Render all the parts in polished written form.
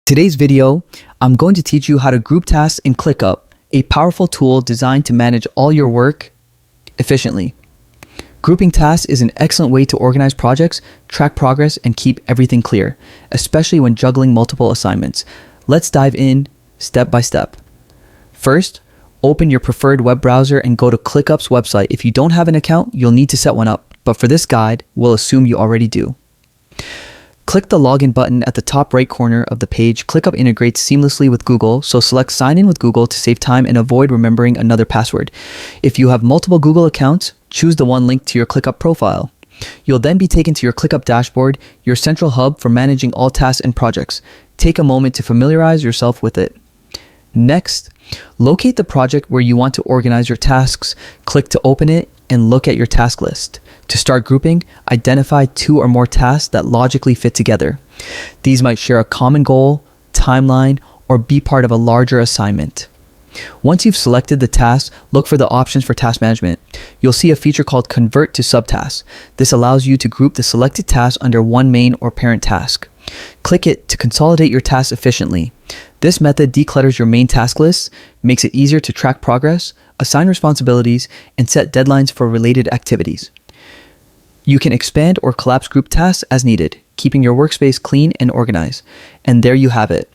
Today's video, I'm going to teach you how to group tasks in ClickUp, a powerful tool designed to manage all your work efficiently. Grouping tasks is an excellent way to organize projects, track progress, and keep everything clear, especially when juggling multiple assignments. Let's dive in step by step. First, open your preferred web browser and go to ClickUp's website. If you don't have an account, you'll need to set one up, but for this guide, we'll assume you already do. Click the login button at the top right corner of the page. ClickUp integrates seamlessly with Google, so select sign in with Google to save time and avoid remembering another password. If you have multiple Google accounts, choose the one linked to your ClickUp profile. You'll then be taken to your ClickUp dashboard, your central hub for managing all tasks and projects. Take a moment to familiarize yourself with it. Next, locate the project where you want to organize your tasks. Click to open it and look at your task list. To start grouping, identify 2 or more tasks that logically fit together. These might share a common goal, timeline, or be part of a larger assignment. Once you've selected the task, look for the options for task management. You'll see a feature called Convert to Subtasks. This allows you to group the selected tasks under one main or parent task. Click it to consolidate your tasks efficiently. This method declutters your main task list, makes it easier to track progress, assign responsibilities, and set deadlines for related activities. You can expand or collapse group tasks as needed, keeping your workspace clean and organized. And there you have it.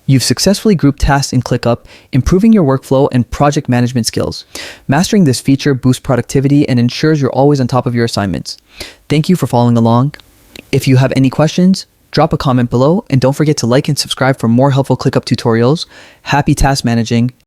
You've successfully grouped tasks in ClickUp, improving your workflow and project management skills. Mastering this feature boosts productivity and ensures you're always on top of your assignments. Thank you for following along. If you have any questions, drop a comment below and don't forget to like and subscribe for more helpful ClickUp tutorials. Happy task managing.